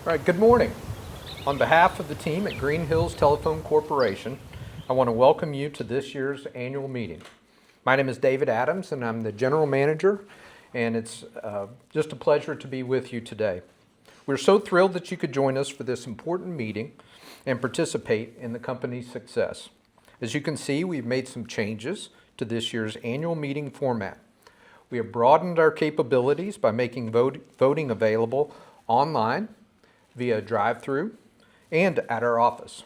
All right, good morning. On behalf of the team at Green Hills Telephone Corporation, I want to welcome you to this year's annual meeting. My name is David Adams, and I'm the General Manager, and it's just a pleasure to be with you today. We're so thrilled that you could join us for this important meeting and participate in the company's success. As you can see, we've made some changes to this year's annual meeting format. We have broadened our capabilities by making voting available online, via drive-through, and at our office.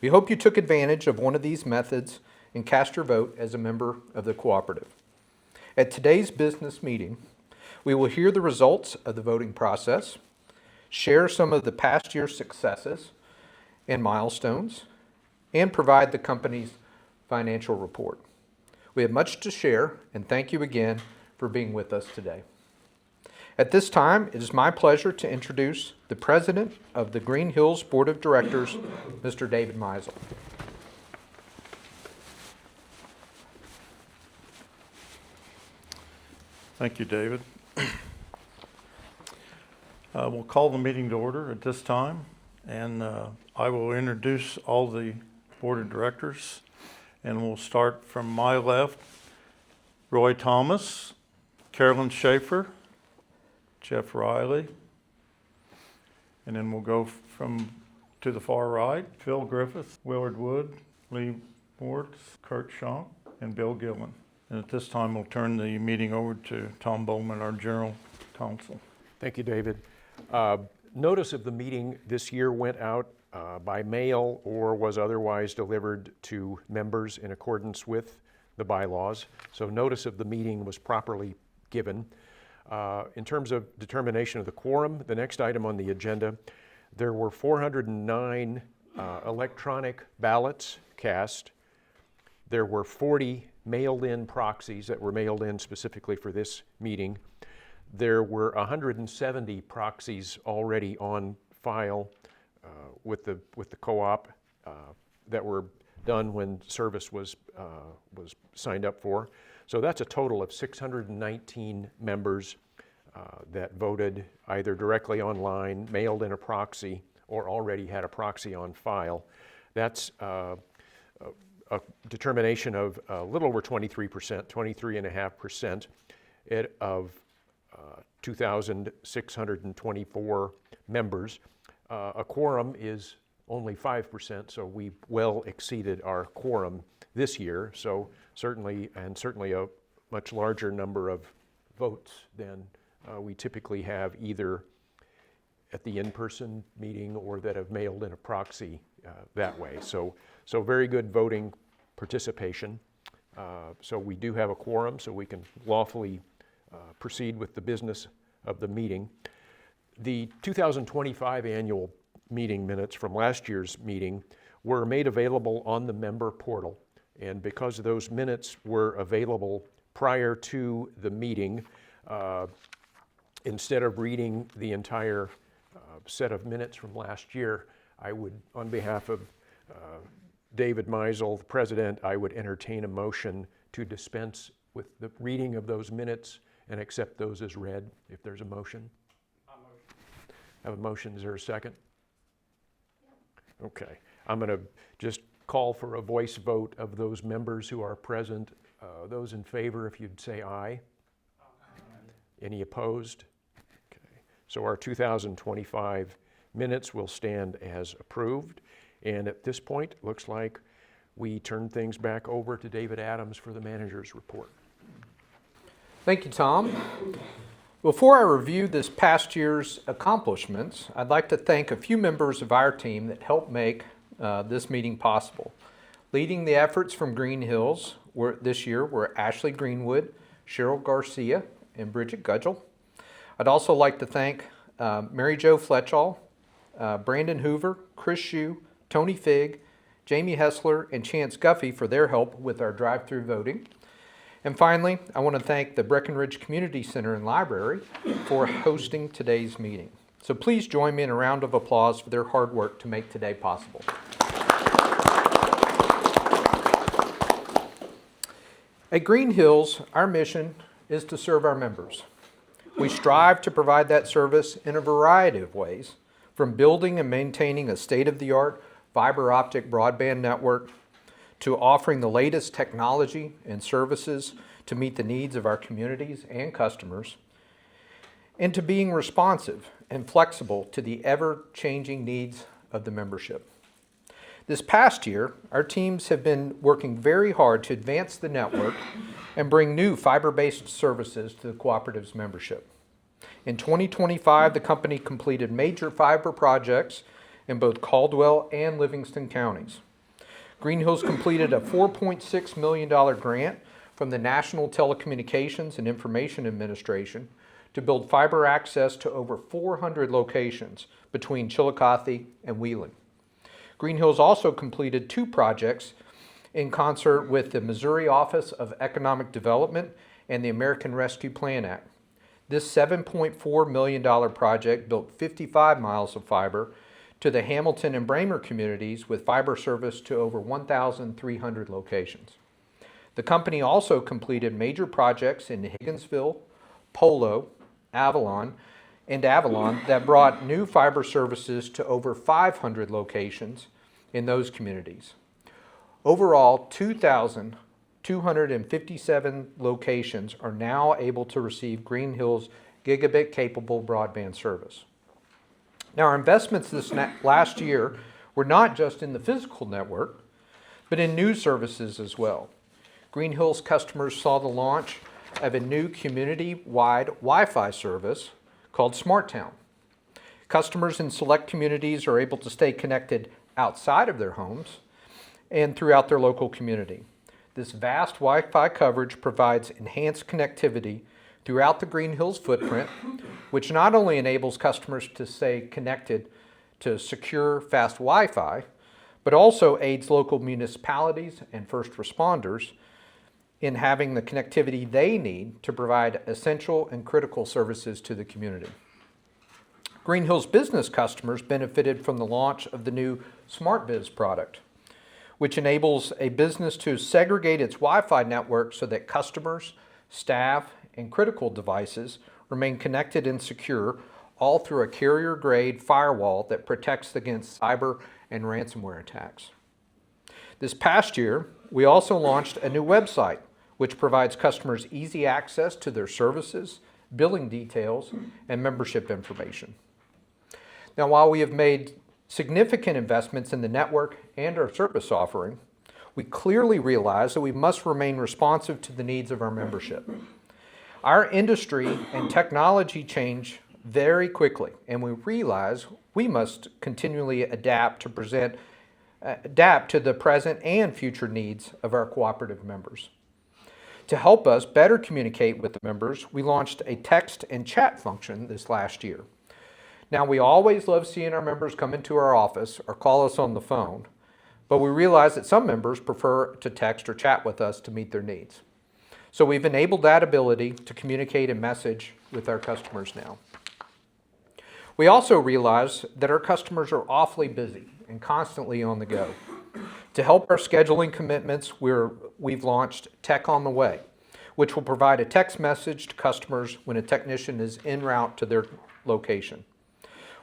We hope you took advantage of one of these methods and cast your vote as a member of the cooperative. At today's business meeting, we will hear the results of the voting process, share some of the past year's successes and milestones, and provide the company's financial report. We have much to share, and thank you again for being with us today. At this time, it is my pleasure to introduce the President of the Green Hills Board of Directors, Mr. David Meisel. Thank you, David. We'll call the meeting to order at this time, and I will introduce all the Board of Directors, and we'll start from my left. Roy Thomas, Carolyn Schaefer, Jeff Riley, and then we'll go to the far right, Phil Griffith, Willard Wood, Lee Mortz, Kurt Schonk, and Bill Gillen. And at this time, we'll turn the meeting over to Tom Bowman, our General Counsel. Thank you, David. Notice of the meeting this year went out by mail or was otherwise delivered to members in accordance with the bylaws. So notice of the meeting was properly given. In terms of determination of the quorum, the next item on the agenda, there were 409 electronic ballots cast. There were 40 mailed-in proxies that were mailed in specifically for this meeting. There were 170 proxies already on file with the co-op that were done when service was signed up for. So that's a total of 619 members that voted either directly online, mailed in a proxy, or already had a proxy on file. That's a determination of a little over 23%, 23.5% of 2,624 members. A quorum is only 5%, so we well exceeded our quorum this year. So certainly a much larger number of votes than we typically have either at the in-person meeting or that have mailed in a proxy that way. So very good voting participation. So we do have a quorum, so we can lawfully proceed with the business of the meeting. The 2025 annual meeting minutes from last year's meeting were made available on the member portal. And because those minutes were available prior to the meeting, instead of reading the entire set of minutes from last year, I would, on behalf of David Meisel, the President, I would entertain a motion to dispense with the reading of those minutes and accept those as read, if there's a motion. I have a motion. Is there a second? Okay. I'm going to just call for a voice vote of those members who are present. Those in favor, if you'd say aye. Aye. Any opposed? Okay. So our 2025 minutes will stand as approved. And at this point, it looks like we turn things back over to David Adams for the manager's report. Thank you, Tom. Before I review this past year's accomplishments, I'd like to thank a few members of our team that helped make this meeting possible. Leading the efforts from Green Hills this year were Ashley Greenwood, Cheryl Garcia, and Bridget Gudgel. I'd also like to thank Mary Jo Fletchall, Brandon Hoover, Chris Shue, Tony Figg, Jamie Hessler, and Chance Guffey for their help with our drive-through voting. And finally, I want to thank the Breckenridge Community Center and Library for hosting today's meeting. So please join me in a round of applause for their hard work to make today possible. At Green Hills, our mission is to serve our members. We strive to provide that service in a variety of ways, From building and maintaining a state-of-the-art fiber optic broadband network to offering the latest technology and services to meet the needs of our communities and customers, and to being responsive and flexible to the ever-changing needs of the membership. This past year, our teams have been working very hard to advance the network and bring new fiber-based services to the cooperative's membership. In 2025, the company completed major fiber projects in both Caldwell and Livingston counties. Green Hills completed a $4.6 million grant from the National Telecommunications and Information Administration to build fiber access to over 400 locations between Chillicothe and Wheeling. Green Hills also completed 2 projects in concert with the Missouri Office of Economic Development and the American Rescue Plan Act. This $7.4 million project built 55 miles of fiber to the Hamilton and Bramer communities with fiber service to over 1,300 locations. The company also completed major projects in Higginsville, Polo, Avalon that brought new fiber services to over 500 locations in those communities. Overall, 2,257 locations are now able to receive Green Hills gigabit-capable broadband service. Now, our investments this last year were not just in the physical network, but in new services as well. Green Hills customers saw the launch of a new community-wide Wi-Fi service called SmartTown. Customers in select communities are able to stay connected outside of their homes and throughout their local community. This vast Wi-Fi coverage provides enhanced connectivity throughout the Green Hills footprint, which not only enables customers to stay connected to secure, fast Wi-Fi, but also aids local municipalities and first responders in having the connectivity they need to provide essential and critical services to the community. Green Hills business customers benefited from the launch of the new SmartBiz product, which enables a business to segregate its Wi-Fi network so that customers, staff, and critical devices remain connected and secure, all through a carrier-grade firewall that protects against cyber and ransomware attacks. This past year, we also launched a new website, which provides customers easy access to their services, billing details, and membership information. Now, while we have made significant investments in the network and our service offering, we clearly realize that we must remain responsive to the needs of our membership. Our industry and technology change very quickly, and we realize we must continually adapt to the present and future needs of our cooperative members. To help us better communicate with the members, we launched a text and chat function this last year. Now, we always love seeing our members come into our office or call us on the phone, but we realize that some members prefer to text or chat with us to meet their needs. So we've enabled that ability to communicate and message with our customers now. We also realize that our customers are awfully busy and constantly on the go. To help our scheduling commitments, we've launched Tech on the Way, which will provide a text message to customers when a technician is en route to their location.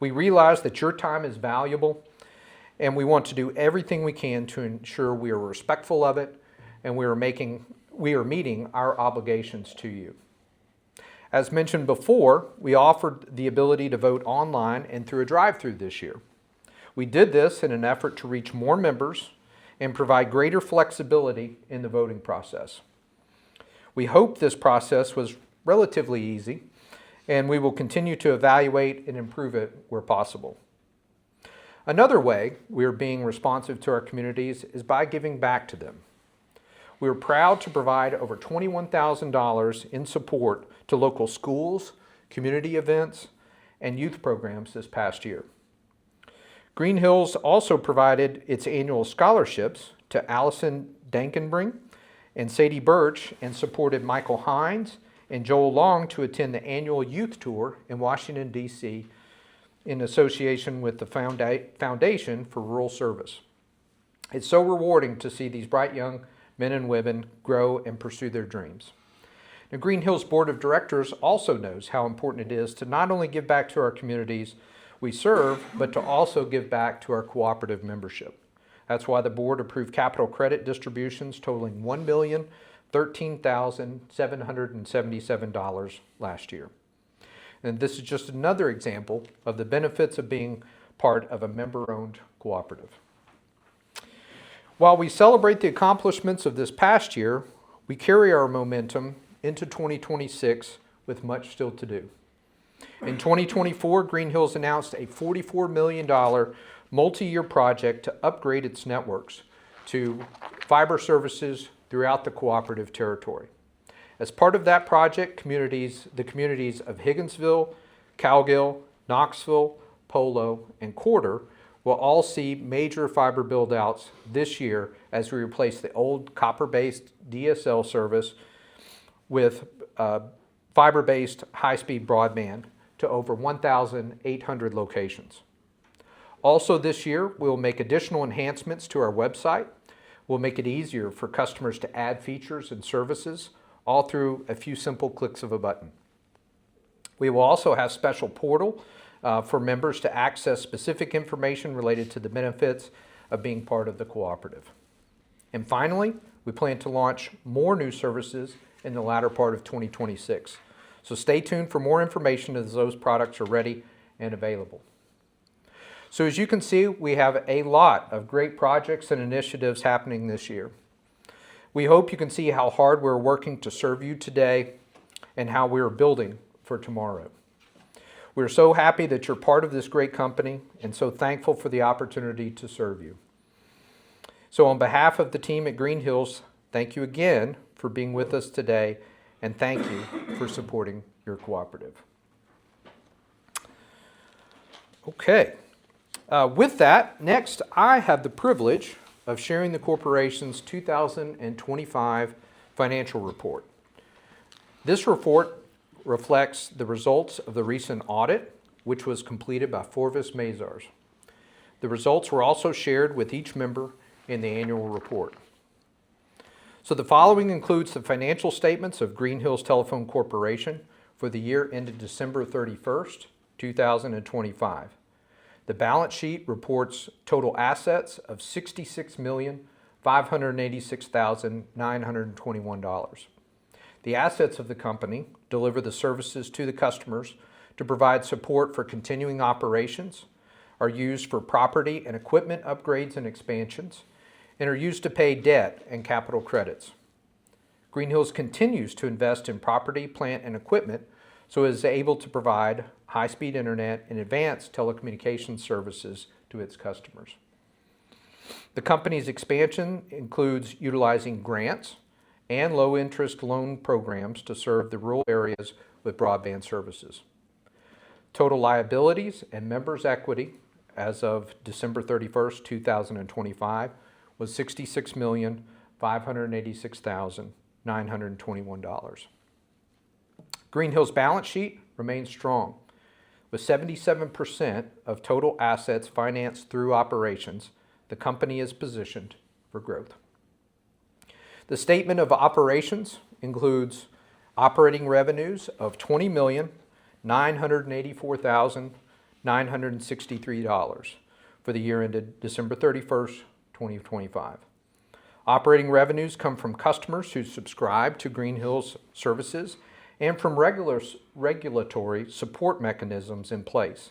We realize that your time is valuable, and we want to do everything we can to ensure we are respectful of it and we are meeting our obligations to you. As mentioned before, we offered the ability to vote online and through a drive-through this year. We did this in an effort to reach more members and provide greater flexibility in the voting process. We hope this process was relatively easy, and we will continue to evaluate and improve it where possible. Another way we are being responsive to our communities is by giving back to them. We are proud to provide over $21,000 in support to local schools, community events, and youth programs this past year. Green Hills also provided its annual scholarships to Allison Dankenbring and Sadie Birch and supported Michael Hines and Joel Long to attend the annual youth tour in Washington, D.C. in association with the Foundation for Rural Service. It's so rewarding to see these bright young men and women grow and pursue their dreams. The Green Hills Board of Directors also knows how important it is to not only give back to our communities we serve, but to also give back to our cooperative membership. That's why the board approved capital credit distributions totaling $1,013,777 last year. And this is just another example of the benefits of being part of a member-owned cooperative. While we celebrate the accomplishments of this past year, we carry our momentum into 2026 with much still to do. In 2024, Green Hills announced a $44 million multi-year project to upgrade its networks to fiber services throughout the cooperative territory. As part of that project, the communities of Higginsville, Cowgill, Knoxville, Polo, and Corder will all see major fiber build-outs this year as we replace the old copper-based DSL service with fiber-based high-speed broadband to over 1,800 locations. Also this year, we'll make additional enhancements to our website. We'll make it easier for customers to add features and services, all through a few simple clicks of a button. We will also have special portal for members to access specific information related to the benefits of being part of the cooperative. And finally, we plan to launch more new services in the latter part of 2026. So stay tuned for more information as those products are ready and available. So as you can see, we have a lot of great projects and initiatives happening this year. We hope you can see how hard we're working to serve you today and how we're building for tomorrow. We're so happy that you're part of this great company and so thankful for the opportunity to serve you. So on behalf of the team at Green Hills, thank you again for being with us today, and thank you for supporting your cooperative. Okay. With that, next I have the privilege of sharing the corporation's 2025 financial report. This report reflects the results of the recent audit, which was completed by Forvis Mazars. The results were also shared with each member in the annual report. So the following includes the financial statements of Green Hills Telephone Corporation for the year ended December 31st, 2025. The balance sheet reports total assets of $66,586,921. The assets of the company deliver the services to the customers to provide support for continuing operations, are used for property and equipment upgrades and expansions, and are used to pay debt and capital credits. Green Hills continues to invest in property, plant, and equipment so it is able to provide high-speed internet and advanced telecommunications services to its customers. The company's expansion includes utilizing grants and low-interest loan programs to serve the rural areas with broadband services. Total liabilities and members' equity as of December 31st, 2025 was $66,586,921. Green Hills' balance sheet remains strong, with 77% of total assets financed through operations. The company is positioned for growth. The statement of operations includes operating revenues of $20,984,963 for the year ended December 31st, 2025. Operating revenues come from customers who subscribe to Green Hills services and from regulatory support mechanisms in place.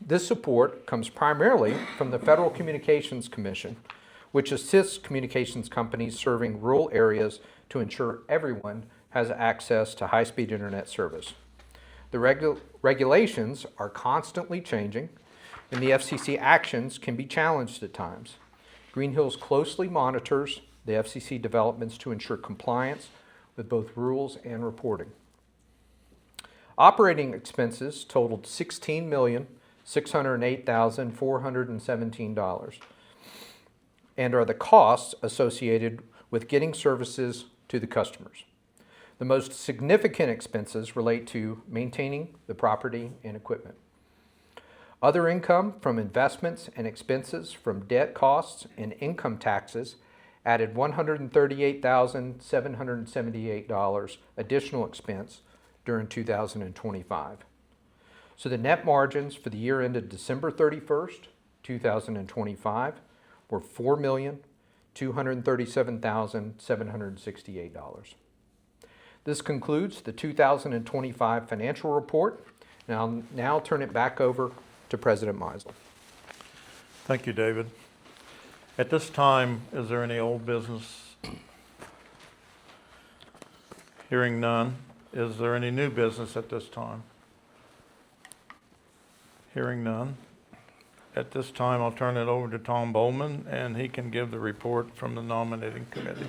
This support comes primarily from the Federal Communications Commission, which assists communications companies serving rural areas to ensure everyone has access to high-speed internet service. The regulations are constantly changing, and the FCC actions can be challenged at times. Green Hills closely monitors the FCC developments to ensure compliance with both rules and reporting. Operating expenses totaled $16,608,417 and are the costs associated with getting services to the customers. The most significant expenses relate to maintaining the property and equipment. Other income from investments and expenses from debt costs and income taxes added $138,778 additional expense during 2025. So the net margins for the year ended December 31st, 2025 were $4,237,768. This concludes the 2025 financial report. And I'll now turn it back over to President Meisel. Thank you, David. At this time, is there any old business? Hearing none. Is there any new business at this time? Hearing none. At this time, I'll turn it over to Tom Bowman, and he can give the report from the nominating committee.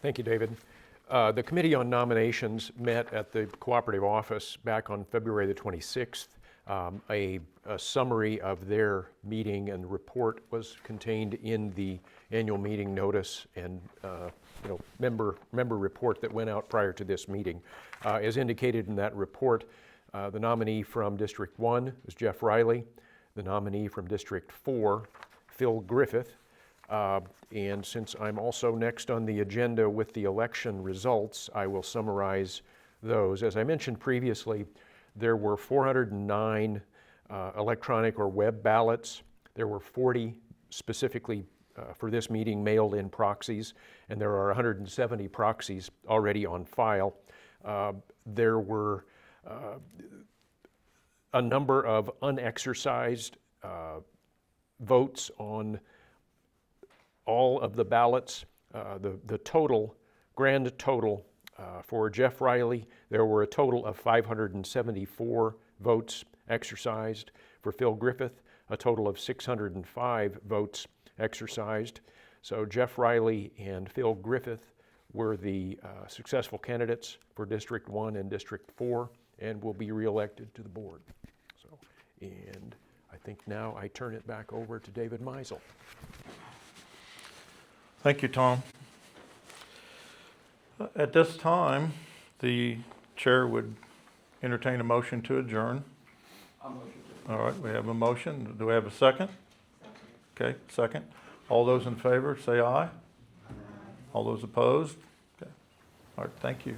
Thank you, David. The Committee on Nominations met at the Cooperative Office back on February the 26th. A summary of their meeting and report was contained in the annual meeting notice and member report that went out prior to this meeting. As indicated in that report, the nominee from District 1 is Jeff Riley. The nominee from District 4, Phil Griffith. And since I'm also next on the agenda with the election results, I will summarize those. As I mentioned previously, there were 409 electronic or web ballots. There were 40 specifically for this meeting mailed-in proxies, and there are 170 proxies already on file. There were a number of unexercised votes on all of the ballots. The grand total for Jeff Riley, there were a total of 574 votes exercised. For Phil Griffith, a total of 605 votes exercised. So Jeff Riley and Phil Griffith were the successful candidates for District 1 and District 4 and will be reelected to the board. And I think now I turn it back over to David Meisel. Thank you, Tom. At this time, the chair would entertain a motion to adjourn. All right, we have a motion. Do we have a second? Okay, second. All those in favor, say aye. All those opposed? Okay. All right, thank you.